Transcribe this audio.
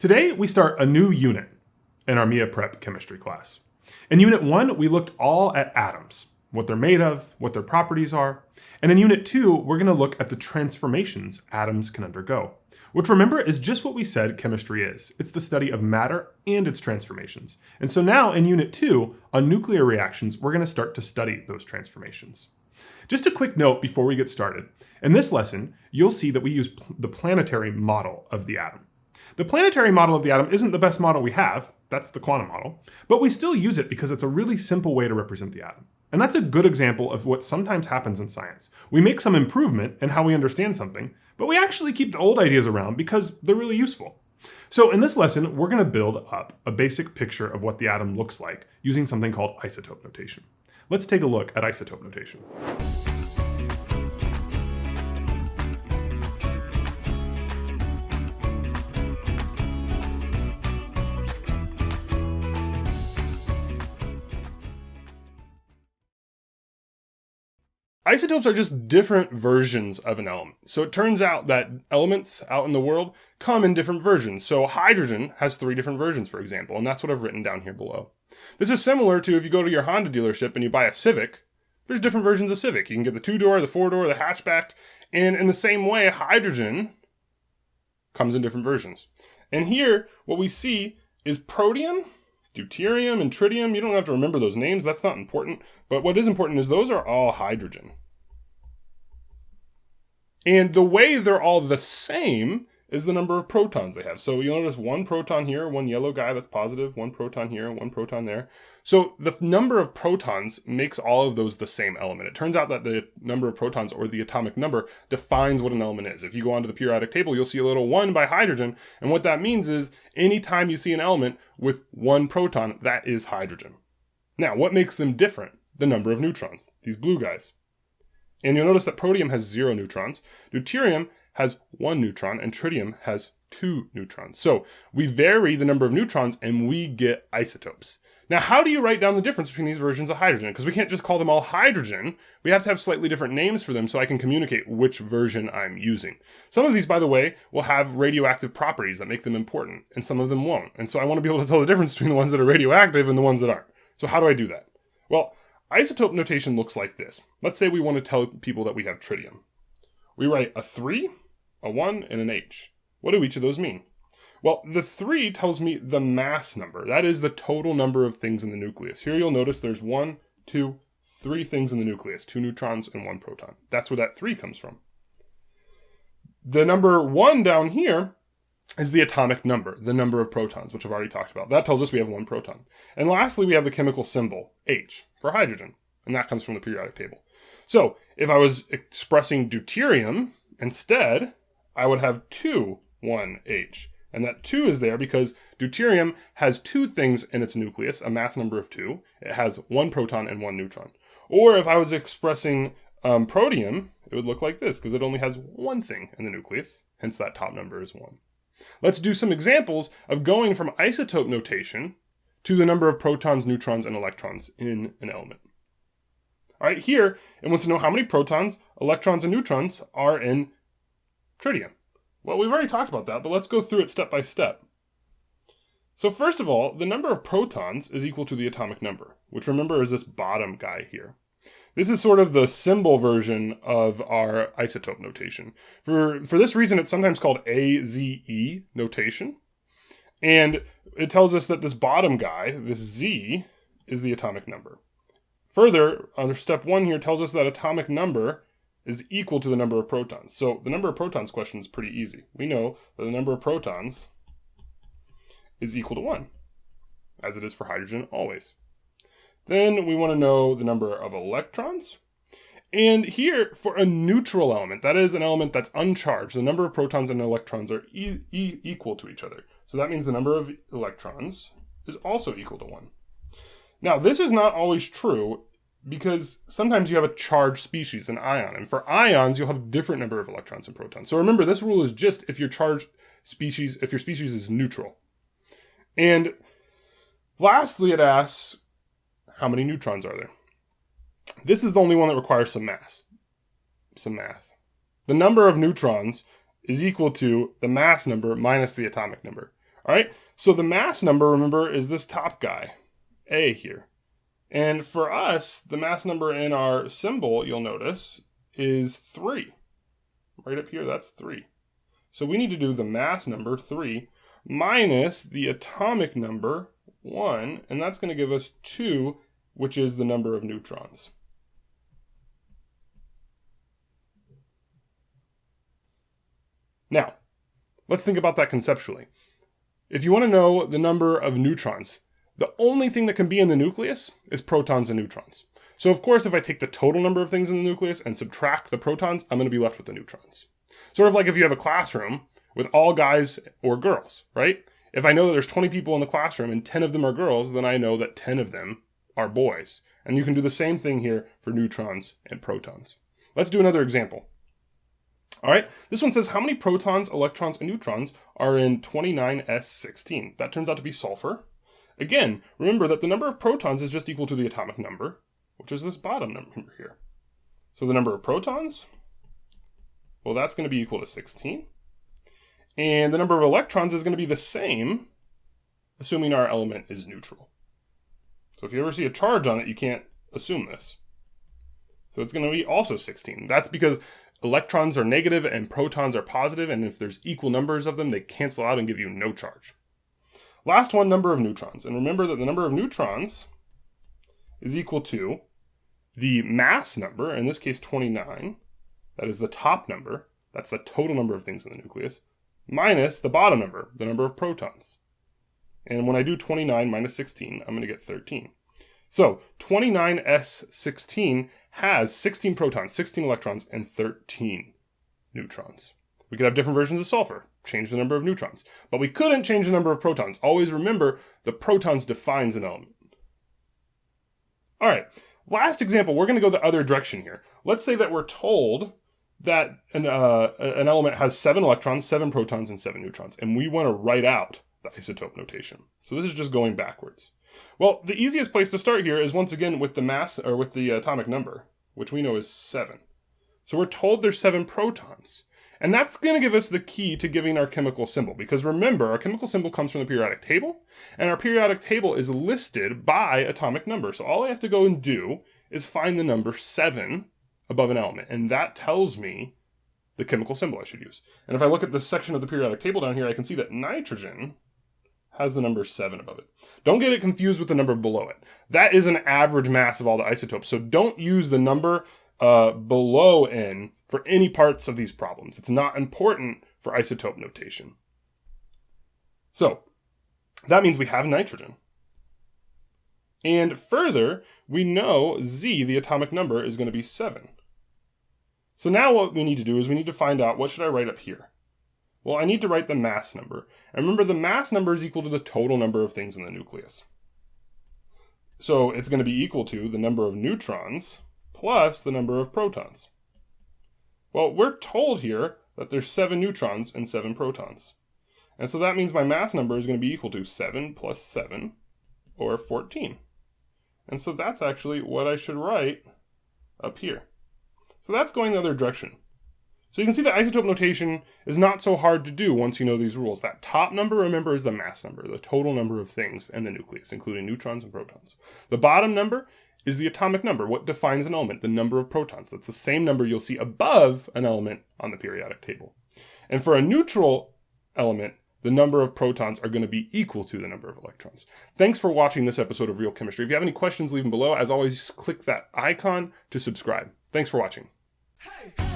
Today, we start a new unit in our MIA Prep chemistry class. In Unit 1, we looked all at atoms, what they're made of, what their properties are. And in Unit 2, we're going to look at the transformations atoms can undergo, which remember is just what we said chemistry is. It's the study of matter and its transformations. And so now in Unit 2, on nuclear reactions, we're going to start to study those transformations. Just a quick note before we get started. In this lesson, you'll see that we use the planetary model of the atom. The planetary model of the atom isn't the best model we have, that's the quantum model, but we still use it because it's a really simple way to represent the atom. And that's a good example of what sometimes happens in science. We make some improvement in how we understand something, but we actually keep the old ideas around because they're really useful. So in this lesson, we're going to build up a basic picture of what the atom looks like using something called isotope notation. Let's take a look at isotope notation. Isotopes are just different versions of an element. So it turns out that elements out in the world come in different versions. So hydrogen has 3 different versions, for example, and that's what I've written down here below. This is similar to if you go to your Honda dealership and you buy a Civic, there's different versions of Civic. You can get the 2-door, the 4-door, the hatchback, and in the same way, hydrogen comes in different versions. And here, what we see is protium, deuterium, and tritium. You don't have to remember those names, that's not important. But what is important is those are all hydrogen. And the way they're all the same is the number of protons they have. So you'll notice 1 proton here, 1 yellow guy, that's positive, 1 proton here, 1 proton there. So the number of protons makes all of those the same element. It turns out that the number of protons, or the atomic number, defines what an element is. If you go onto the periodic table, you'll see a little 1 by hydrogen, and what that means is anytime you see an element with 1 proton, that is hydrogen. Now, what makes them different? The number of neutrons, these blue guys. And you'll notice that protium has 0 neutrons, deuterium has 1 neutron, and tritium has 2 neutrons. So we vary the number of neutrons and we get isotopes. Now, how do you write down the difference between these versions of hydrogen? Because we can't just call them all hydrogen. We have to have slightly different names for them so I can communicate which version I'm using. Some of these, by the way, will have radioactive properties that make them important, and some of them won't. And so I want to be able to tell the difference between the ones that are radioactive and the ones that aren't. So how do I do that? Well, isotope notation looks like this. Let's say we want to tell people that we have tritium. We write a 3, a 1, and an H. What do each of those mean? Well, the 3 tells me the mass number. That is the total number of things in the nucleus. Here you'll notice there's 1, 2, 3 things in the nucleus, 2 neutrons and 1 proton. That's where that 3 comes from. The number 1 down here is the atomic number, the number of protons, which I've already talked about. That tells us we have 1 proton. And lastly, we have the chemical symbol, H, for hydrogen. And that comes from the periodic table. So if I was expressing deuterium instead, I would have 2, 1H. And that 2 is there because deuterium has 2 things in its nucleus, a mass number of 2. It has 1 proton and 1 neutron. Or if I was expressing protium, it would look like this because it only has 1 thing in the nucleus. Hence that top number is 1. Let's do some examples of going from isotope notation to the number of protons, neutrons, and electrons in an element. All right, here, it wants to know how many protons, electrons, and neutrons are in tritium. Well, we've already talked about that, but let's go through it step by step. So first of all, the number of protons is equal to the atomic number, which remember is this bottom guy here. This is sort of the symbol version of our isotope notation. For this reason, it's sometimes called AZE notation. And it tells us that this bottom guy, this Z, is the atomic number. Further, under step 1 here tells us that atomic number is equal to the number of protons. So the number of protons question is pretty easy. We know that the number of protons is equal to 1, as it is for hydrogen always. Then we want to know the number of electrons. And here, for a neutral element, that is an element that's uncharged, the number of protons and electrons are equal to each other. So that means the number of electrons is also equal to 1. Now, this is not always true because sometimes you have a charged species, an ion. And for ions, you'll have a different number of electrons and protons. So remember, this rule is just if your charged species, if your species is neutral. And lastly, it asks, how many neutrons are there? This is the only one that requires some math. The number of neutrons is equal to the mass number minus the atomic number. All right, so the mass number, remember, is this top guy, A here. And for us, the mass number in our symbol, you'll notice, is 3. Right up here, that's 3. So we need to do the mass number 3 minus the atomic number 1, and that's going to give us 2, which is the number of neutrons. Now, let's think about that conceptually. If you want to know the number of neutrons, the only thing that can be in the nucleus is protons and neutrons. So of course, if I take the total number of things in the nucleus and subtract the protons, I'm going to be left with the neutrons. Sort of like if you have a classroom with all guys or girls, right? If I know that there's 20 people in the classroom and 10 of them are girls, then I know that 10 of them are boys. And you can do the same thing here for neutrons and protons. Let's do another example. All right, this one says how many protons, electrons, and neutrons are in 29s16? That turns out to be sulfur. Again, remember that the number of protons is just equal to the atomic number, which is this bottom number here. So the number of protons, well, that's going to be equal to 16. And the number of electrons is going to be the same, assuming our element is neutral. So if you ever see a charge on it, you can't assume this. So it's going to be also 16. That's because electrons are negative and protons are positive, and if there's equal numbers of them, they cancel out and give you no charge. Last one, number of neutrons. And remember that the number of neutrons is equal to the mass number, in this case 29, that is the top number, that's the total number of things in the nucleus, minus the bottom number, the number of protons. And when I do 29 minus 16, I'm going to get 13. So 29s16 has 16 protons, 16 electrons, and 13 neutrons. We could have different versions of sulfur, change the number of neutrons, but we couldn't change the number of protons. Always remember, the protons defines an element. All right, last example, we're going to go the other direction here. Let's say that we're told that an element has 7 electrons, 7 protons, and 7 neutrons, and we want to write out the isotope notation. So this is just going backwards. Well, the easiest place to start here is once again with the mass, or with the atomic number, which we know is 7. So we're told there's 7 protons. And that's going to give us the key to giving our chemical symbol. Because remember, our chemical symbol comes from the periodic table, and our periodic table is listed by atomic number. So all I have to go and do is find the number 7 above an element. And that tells me the chemical symbol I should use. And if I look at this section of the periodic table down here, I can see that nitrogen has the number 7 above it. Don't get it confused with the number below it. That is an average mass of all the isotopes. So don't use the number below N for any parts of these problems. It's not important for isotope notation. So that means we have nitrogen. And further, we know Z, the atomic number, is going to be 7. So now what we need to do is we need to find out, what should I write up here? Well, I need to write the mass number. And remember, the mass number is equal to the total number of things in the nucleus. So it's going to be equal to the number of neutrons plus the number of protons. Well, we're told here that there's 7 neutrons and 7 protons. And so that means my mass number is going to be equal to 7 plus 7, or 14. And so that's actually what I should write up here. So that's going the other direction. So you can see that isotope notation is not so hard to do once you know these rules. That top number, remember, is the mass number, the total number of things in the nucleus, including neutrons and protons. The bottom number is the atomic number, what defines an element, the number of protons. That's the same number you'll see above an element on the periodic table. And for a neutral element, the number of protons are going to be equal to the number of electrons. Thanks for watching this episode of Real Chemistry. If you have any questions, leave them below. As always, click that icon to subscribe. Thanks for watching. Hey.